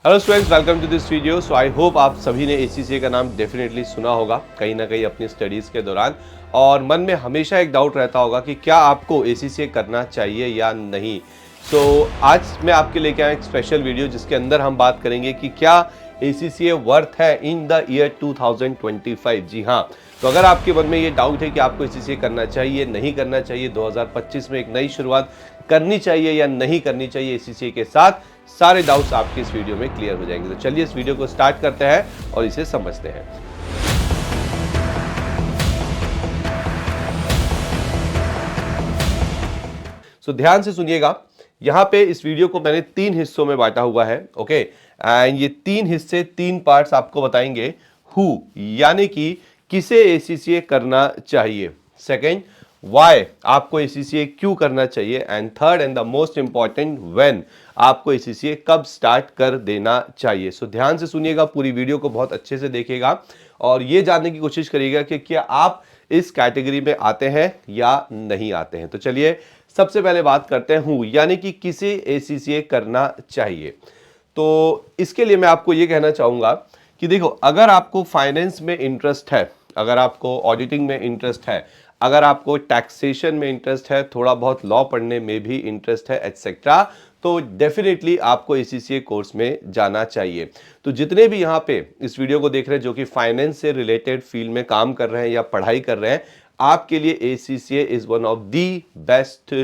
Hello students, welcome to this video. So I hope आप सभी ने एसीसीए का नाम डेफिनेटली सुना होगा कहीं ना कहीं अपनी स्टडीज़ के दौरान, और मन में हमेशा एक डाउट रहता होगा कि क्या आपको एसीसीए करना चाहिए या नहीं। आज मैं आपके लेके आया एक स्पेशल वीडियो जिसके अंदर हम बात करेंगे कि क्या एसीसीए वर्थ है इन द ईयर 2025। जी हाँ, तो अगर आपके मन में ये डाउट है कि आपको एसीसीए करना चाहिए नहीं करना चाहिए, 2025 में एक नई शुरुआत करनी चाहिए या नहीं करनी चाहिए एसीसीए के साथ, सारे डाउट्स आपके इस वीडियो में क्लियर हो जाएंगे। तो चलिए इस वीडियो को स्टार्ट करते हैं और इसे समझते हैं। ध्यान से सुनिएगा, यहां पे इस वीडियो को मैंने 3 हिस्सों में बांटा हुआ है। ओके, एंड ये 3 हिस्से 3 पार्ट्स आपको बताएंगे। हु यानी कि किसे एसीसीए करना चाहिए, सेकंड वाई आपको एसीसीए क्यों करना चाहिए, and third and the most important when आपको एसीसीए कब स्टार्ट कर देना चाहिए। ध्यान से सुनिएगा, पूरी वीडियो को बहुत अच्छे से देखिएगा और ये जानने की कोशिश करिएगा कि क्या आप इस कैटेगरी में आते हैं या नहीं आते हैं। तो चलिए सबसे पहले बात करते हैं हूं यानी कि किसे एसीसीए करना चाहिए। तो इसके लिए मैं आपको ये कहना चाहूंगा कि देखो, अगर आपको फाइनेंस में इंटरेस्ट है, अगर आपको ऑडिटिंग में इंटरेस्ट है, अगर आपको टैक्सेशन में इंटरेस्ट है, थोड़ा बहुत लॉ पढ़ने में भी इंटरेस्ट है एटसेट्रा, तो डेफिनेटली आपको एसीसीए कोर्स में जाना चाहिए। तो जितने भी यहाँ पे इस वीडियो को देख रहे हैं जो कि फाइनेंस से रिलेटेड फील्ड में काम कर रहे हैं या पढ़ाई कर रहे हैं, आपके लिए ACCA is one of the best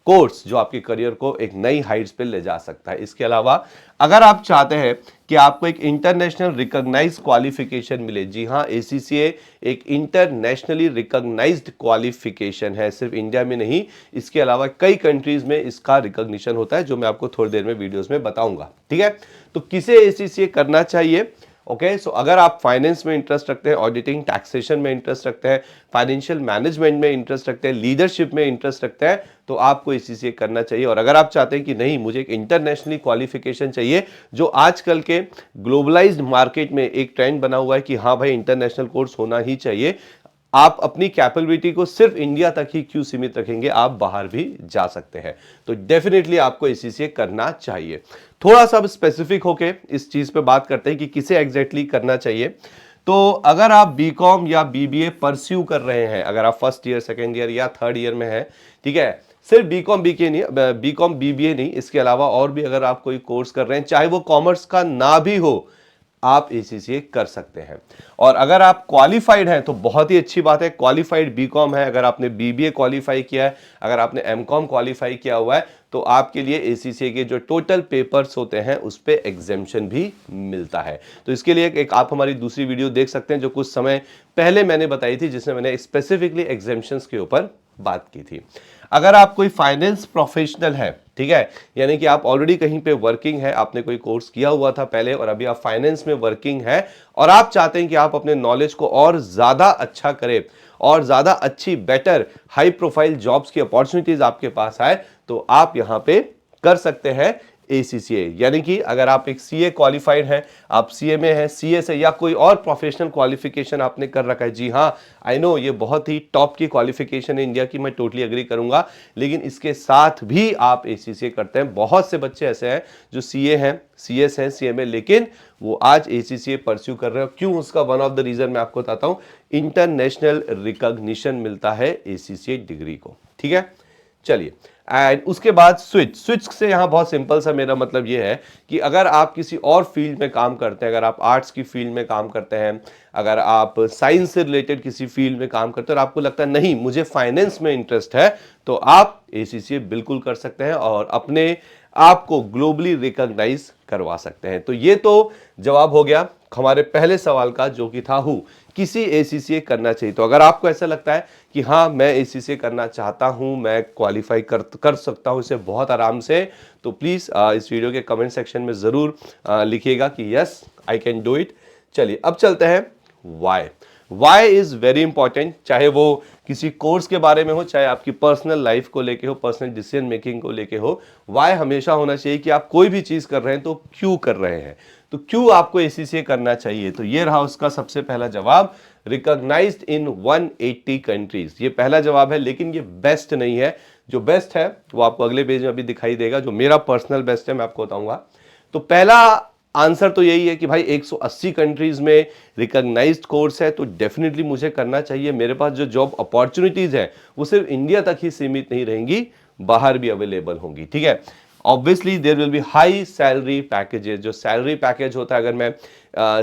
course जो आपके करियर को एक नई हाइट्स पे ले जा सकता है। इसके अलावा अगर आप चाहते हैं कि आपको एक इंटरनेशनल रिकॉग्नाइज्ड क्वालिफिकेशन मिले, जी हां, एसीसीए एक इंटरनेशनली रिकॉग्नाइज्ड क्वालिफिकेशन है, सिर्फ इंडिया में नहीं, इसके अलावा कई कंट्रीज में इसका रिकॉग्निशन होता है, जो मैं आपको थोड़ी देर में वीडियोस में बताऊंगा। ठीक है, तो किसे एसीसीए करना चाहिए। ओके, सो अगर आप फाइनेंस में इंटरेस्ट रखते हैं, ऑडिटिंग टैक्सेशन में इंटरेस्ट रखते हैं, फाइनेंशियल मैनेजमेंट में इंटरेस्ट रखते हैं, लीडरशिप में इंटरेस्ट रखते हैं, तो आपको एसीसीए करना चाहिए। और अगर आप चाहते हैं कि नहीं, मुझे एक इंटरनेशनली क्वालिफिकेशन चाहिए, जो आजकल के ग्लोबलाइज्ड मार्केट में एक ट्रेंड बना हुआ है कि हाँ भाई इंटरनेशनल कोर्स होना ही चाहिए, आप अपनी कैपेबिलिटी को सिर्फ इंडिया तक ही क्यों सीमित रखेंगे, आप बाहर भी जा सकते हैं, तो डेफिनेटली आपको एसीसीए करना चाहिए। थोड़ा सा स्पेसिफिक होके इस चीज पे बात करते हैं कि किसे एग्जैक्टली करना चाहिए। तो अगर आप बीकॉम या बीबीए परस्यू कर रहे हैं, अगर आप फर्स्ट ईयर, सेकेंड ईयर या थर्ड ईयर में है, ठीक है, सिर्फ बीकॉम बीके नहीं, बीकॉम बीबीए नहीं, इसके अलावा और भी अगर आप कोई कोर्स कर रहे हैं, चाहे वो कॉमर्स का ना भी हो, आप एसीसीए कर सकते हैं। और अगर आप क्वालिफाइड हैं तो बहुत ही अच्छी बात है, क्वालिफाइड बीकॉम है, अगर आपने बीबीए क्वालिफाई किया है, अगर आपने एमकॉम क्वालिफाई किया हुआ है, तो आपके लिए एसीसीए के जो टोटल पेपर्स होते हैं उस पे एग्जेम्पशन भी मिलता है। तो इसके लिए एक आप हमारी दूसरी वीडियो देख सकते हैं जो कुछ समय पहले मैंने बताई थी, जिसमें मैंने स्पेसिफिकली एग्जेम्पशंस के ऊपर बात की थी। अगर आप कोई फाइनेंस प्रोफेशनल है, ठीक है, यानी कि आप ऑलरेडी कहीं पे वर्किंग है, आपने कोई कोर्स किया हुआ था पहले और अभी आप फाइनेंस में वर्किंग है और आप चाहते हैं कि आप अपने नॉलेज को और ज्यादा अच्छा करें और ज्यादा अच्छी, बेटर, हाई प्रोफाइल जॉब्स की अपॉर्चुनिटीज आपके पास आए, तो आप यहां पे कर सकते हैं एसीसीए। यानी कि अगर आप एक सीए क्वालिफाइड हैं, आप सीए में हैं, सीए से या कोई और प्रोफेशनल क्वालिफिकेशन आपने कर रखा है, जी हां, आई नो ये बहुत ही टॉप की क्वालिफिकेशन है इंडिया की, मैं टोटली एग्री करूंगा, लेकिन इसके साथ भी आप एसीसीए करते हैं। बहुत से बच्चे ऐसे हैं जो सीए हैं, सीएस हैं, सीए में, लेकिन वो आज एसीसीए परस्यू कर रहे हो। क्यों? उसका वन ऑफ द रीजन मैं आपको बताता हूं, इंटरनेशनल रिकॉग्निशन मिलता है एसीसीए डिग्री को। ठीक है, चलिए, एंड उसके बाद स्विच से यहां बहुत सिंपल सा मेरा मतलब यह है कि अगर आप किसी और फील्ड में काम करते हैं, अगर आप आर्ट्स की फील्ड में काम करते हैं, अगर आप साइंस से रिलेटेड किसी फील्ड में काम करते हैं और आपको लगता है नहीं मुझे फाइनेंस में इंटरेस्ट है, तो आप एसीसीए बिल्कुल कर सकते हैं और अपने आपको ग्लोबली रिकॉग्नाइज करवा सकते हैं। तो ये तो जवाब हो गया हमारे पहले सवाल का, जो कि था हु किसी एसीसीए करना चाहिए। तो अगर आपको ऐसा लगता है कि हाँ मैं एसीसीए करना चाहता हूं, मैं क्वालिफाई कर सकता हूं इसे बहुत आराम से, तो प्लीज इस वीडियो के कमेंट सेक्शन में जरूर लिखिएगा कि yes I can do it. चलिए अब चलते हैं वाई इज वेरी इंपॉर्टेंट, चाहे वो किसी कोर्स के बारे में हो, चाहे आपकी पर्सनल लाइफ को लेके हो, पर्सनल डिसीजन मेकिंग को लेके हो, वाई हमेशा होना चाहिए कि आप कोई भी चीज कर रहे हैं तो क्यों कर रहे हैं, तो क्यों आपको एसीसीए करना चाहिए। तो ये रहा उसका सबसे पहला जवाब, रिकॉग्नाइज्ड इन 180 कंट्रीज। ये पहला जवाब है, लेकिन ये बेस्ट नहीं है। जो बेस्ट है वो आपको अगले पेज में अभी दिखाई देगा, जो मेरा पर्सनल बेस्ट है मैं आपको बताऊंगा। तो पहला आंसर तो यही है कि भाई 180 कंट्रीज में रिकॉग्नाइज्ड कोर्स है, तो डेफिनेटली मुझे करना चाहिए। मेरे पास जो जॉब अपॉर्चुनिटीज है वो सिर्फ इंडिया तक ही सीमित नहीं रहेंगी, बाहर भी अवेलेबल होंगी, ठीक है। Obviously there will be high salary packages. जो सैलरी पैकेज होता है, अगर मैं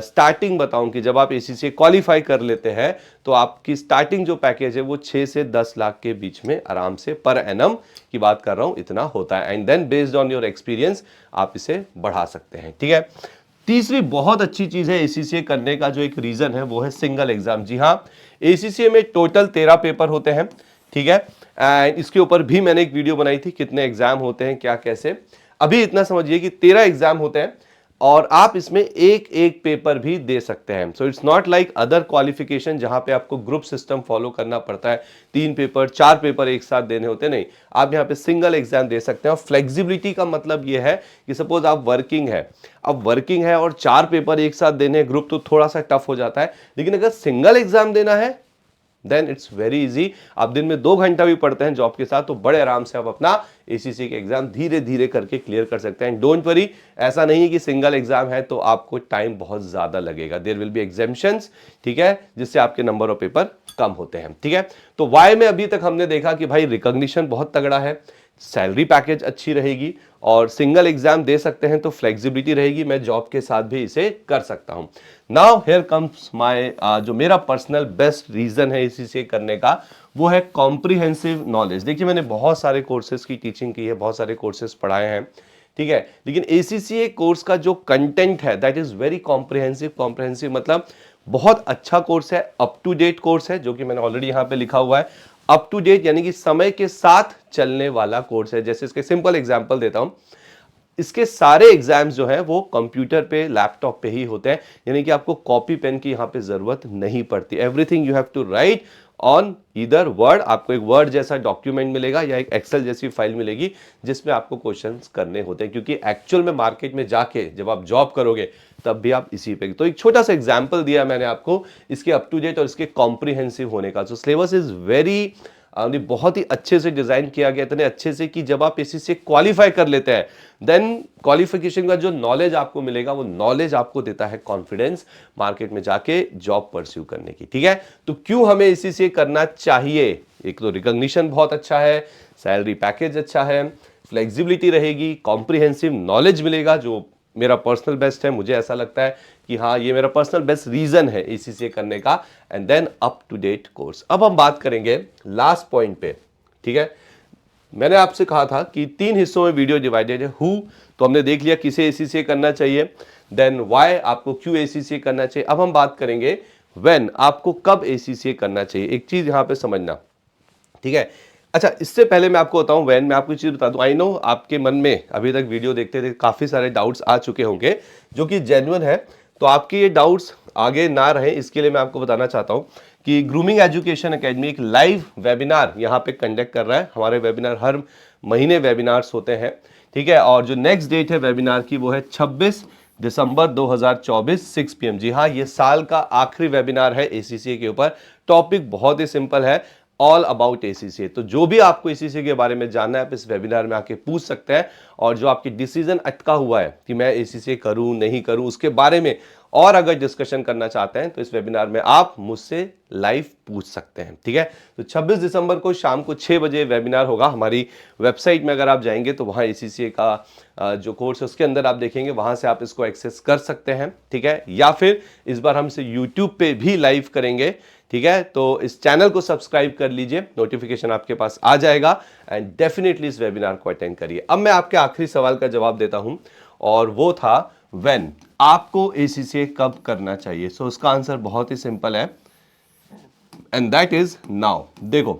स्टार्टिंग बताऊं कि जब आप एसीसी क्वालिफाई कर लेते हैं तो आपकी स्टार्टिंग जो पैकेज है वो 6 से 10 लाख के बीच में आराम से पर एनम की बात कर रहा हूं, इतना होता है। And then based on your experience आप इसे बढ़ा सकते हैं, ठीक है। तीसरी बहुत अच्छी चीज है एसीसीए करने का जो एक रीजन है वो है सिंगल एग्जाम। जी हाँ, एसीसीए में टोटल 13 पेपर होते हैं, ठीक है। एंड इसके ऊपर भी मैंने एक वीडियो बनाई थी, कितने एग्जाम होते हैं क्या कैसे। अभी इतना समझिए कि 13 एग्जाम होते हैं और आप इसमें एक एक पेपर भी दे सकते हैं। So it's not like other qualification जहां पे आपको ग्रुप सिस्टम फॉलो करना पड़ता है, 3 पेपर 4 पेपर एक साथ देने होते, नहीं, आप यहां पे सिंगल एग्जाम दे सकते हैं। और फ्लेक्सिबिलिटी का मतलब यह है कि सपोज आप वर्किंग है, अब वर्किंग है और 4 पेपर एक साथ देने ग्रुप तो थोड़ा सा टफ हो जाता है, लेकिन अगर सिंगल एग्जाम देना है देन इट्स वेरी इजी। आप दिन में 2 घंटा भी पढ़ते हैं जॉब के साथ तो बड़े आराम से आप अपना एसीसी के एग्जाम धीरे धीरे करके क्लियर कर सकते हैं। डोंट वरी, ऐसा नहीं है कि सिंगल एग्जाम है तो आपको टाइम बहुत ज्यादा लगेगा। देयर विल बी एग्जाम्शंस, ठीक है, जिससे आपके नंबर ऑफ पेपर कम होते हैं, ठीक है। तो वाई में अभी तक हमने देखा कि भाई रिकॉग्निशन बहुत तगड़ा है, सैलरी पैकेज अच्छी रहेगी और सिंगल एग्जाम दे सकते हैं तो फ्लेक्सिबिलिटी रहेगी, मैं जॉब के साथ भी इसे कर सकता हूं। नाउ हियर कम्स माय जो मेरा पर्सनल बेस्ट रीजन है इसी करने का, वो है कॉम्प्रिहेंसिव नॉलेज। देखिए मैंने बहुत सारे कोर्सेज की टीचिंग की है, बहुत सारे कोर्सेज पढ़ाए हैं, ठीक है, लेकिन एसीसीए कोर्स का जो कंटेंट है that is very comprehensive. Comprehensive मतलब बहुत अच्छा कोर्स है, अप टू डेट कोर्स है, जो कि मैंने ऑलरेडी यहां पे लिखा हुआ है। अप टू डेट यानी कि समय के साथ चलने वाला कोर्स है। जैसे इसके सिंपल एग्जांपल देता हूं, इसके सारे एग्जाम्स जो हैं वो कंप्यूटर पे लैपटॉप पे ही होते हैं, यानी कि आपको कॉपी पेन की यहां पे जरूरत नहीं पड़ती। Everything you have to write on either word. आपको एक वर्ड जैसा डॉक्यूमेंट मिलेगा या एक एक्सेल जैसी फाइल मिलेगी जिसमें आपको क्वेश्चंस करने होते हैं, क्योंकि एक्चुअल में मार्केट में जाके जब आप जॉब करोगे तब भी आप इसी पे। तो एक छोटा सा एग्जांपल दिया मैंने आपको इसके अप टू डेट और इसके कॉम्प्रिहेंसिव होने का। सो सिलेबस इज वेरी बहुत ही अच्छे से डिजाइन किया गया, इतने अच्छे से कि जब आप इसी से क्वालिफाई कर लेते हैं देन क्वालिफिकेशन का जो नॉलेज आपको मिलेगा वो नॉलेज आपको देता है कॉन्फिडेंस मार्केट में जाके जॉब परस्यू करने की, ठीक है। तो क्यों हमें इसी से करना चाहिए? एक तो रिकॉग्निशन बहुत अच्छा है, सैलरी पैकेज अच्छा है, फ्लेक्सिबिलिटी रहेगी, कॉम्प्रिहेंसिव नॉलेज मिलेगा जो मेरा पर्सनल बेस्ट है। मुझे ऐसा लगता है कि हाँ ये मेरा पर्सनल बेस्ट रीजन है एसीसीए करने का। And then up to date course. अब हम बात करेंगे लास्ट पॉइंट पे, ठीक है। मैंने आपसे कहा था कि 3 हिस्सों में वीडियो डिवाइडेड है। हु तो हमने देख लिया किसे एसीसीए करना चाहिए, देन व्हाई आपको क्यों एसीसीए करना चाहिए। अब हम बात करेंगे व्हेन आपको कब एसीसीए करना चाहिए। एक चीज यहां पे समझना, ठीक है। अच्छा, इससे पहले मैं आपको बताऊं व्हेन, मैं आपको चीज बता दूं। आई नो आपके मन में अभी तक वीडियो देखते थे काफी सारे डाउट्स आ चुके होंगे जो कि जेन्युइन है, तो आपके ये डाउट्स आगे ना रहे इसके लिए मैं आपको बताना चाहता हूं कि ग्रूमिंग एजुकेशन एकेडमी एक लाइव वेबिनार यहां पे कंडक्ट कर रहा है। हमारे वेबिनार हर महीने वेबिनार्स होते हैं, ठीक है। और जो नेक्स्ट डेट है वेबिनार की वो है 26 दिसंबर 2024 6 PM। जी हाँ, ये साल का आखिरी वेबिनार है एसीसीए के ऊपर। टॉपिक बहुत ही सिंपल है, ऑल अबाउट एसीसीए। तो जो भी आपको एसीसीए के बारे में जानना है आप इस वेबिनार में आके पूछ सकते हैं, और जो आपकी डिसीजन अटका हुआ है कि मैं एसीसीए करूं नहीं करूं उसके बारे में और अगर डिस्कशन करना चाहते हैं तो इस वेबिनार में आप मुझसे लाइव पूछ सकते हैं, ठीक है। तो 26 दिसंबर को शाम को 6 बजे वेबिनार होगा। हमारी वेबसाइट में अगर आप जाएंगे तो वहां एसीसीए का जो कोर्स है उसके अंदर आप देखेंगे, वहां से आप इसको एक्सेस कर सकते हैं, ठीक है। या फिर इस बार हम इसे यूट्यूब पे भी लाइव करेंगे, ठीक है। तो इस चैनल को सब्सक्राइब कर लीजिए, नोटिफिकेशन आपके पास आ जाएगा एंड डेफिनेटली इस वेबिनार को अटेंड करिए। अब मैं आपके आखिरी सवाल का जवाब देता हूं और वो था व्हेन आपको एसीसीए कब करना चाहिए। सो उसका आंसर बहुत ही सिंपल है एंड दैट इज नाउ। देखो,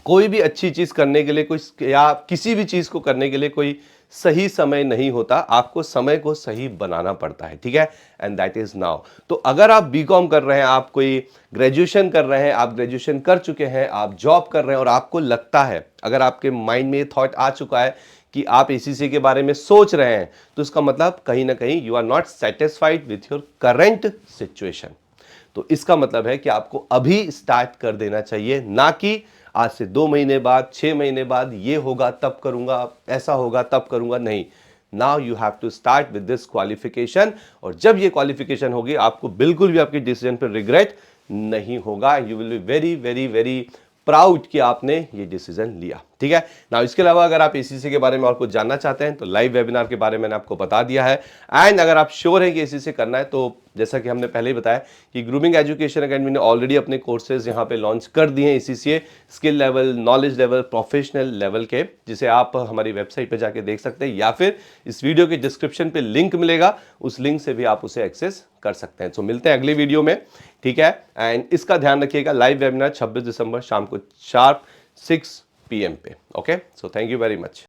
कोई भी अच्छी चीज करने के लिए कोई या किसी भी चीज को करने के लिए कोई सही समय नहीं होता, आपको समय को सही बनाना पड़ता है, ठीक है। And that is now. तो अगर आप बीकॉम कर रहे हैं, आप कोई ग्रेजुएशन कर रहे हैं, आप ग्रेजुएशन कर चुके हैं, आप जॉब कर रहे हैं और आपको लगता है, अगर आपके माइंड में ये थॉट आ चुका है कि आप एसीसी के बारे में सोच रहे हैं, तो इसका मतलब कहीं ना कहीं you are not satisfied with your current situation. तो इसका मतलब है कि आपको अभी स्टार्ट कर देना चाहिए, ना कि आज से 2 महीने बाद, 6 महीने बाद ये होगा तब करूंगा, ऐसा होगा तब करूंगा। नहीं, now you have to start with this qualification, और जब ये क्वालिफिकेशन होगी आपको बिल्कुल भी आपके डिसीजन पर रिग्रेट नहीं होगा। You will be very very very proud कि आपने ये डिसीजन लिया। ठीक है ना। इसके अलावा अगर आप एसीसी के बारे में और कुछ जानना चाहते हैं तो लाइव वेबिनार के बारे में मैंने आपको बता दिया है। एंड अगर आप श्योर हैं कि एसीसी करना है तो जैसा कि हमने पहले ही बताया कि ग्रूमिंग एजुकेशन एकेडमी ने ऑलरेडी अपने कोर्सेज यहाँ पे लॉन्च कर दिए हैं ACC skill level, knowledge level, professional level के, जिसे आप हमारी वेबसाइट पे जाके देख सकते हैं या फिर इस वीडियो के डिस्क्रिप्शन पे लिंक मिलेगा, उस लिंक से भी आप उसे एक्सेस कर सकते हैं। तो मिलते हैं अगले वीडियो में। ठीक है। एंड इसका ध्यान रखिएगा, लाइव वेबिनार 26 दिसंबर शाम को शार्प 6 PM पे। Okay, so thank you very much.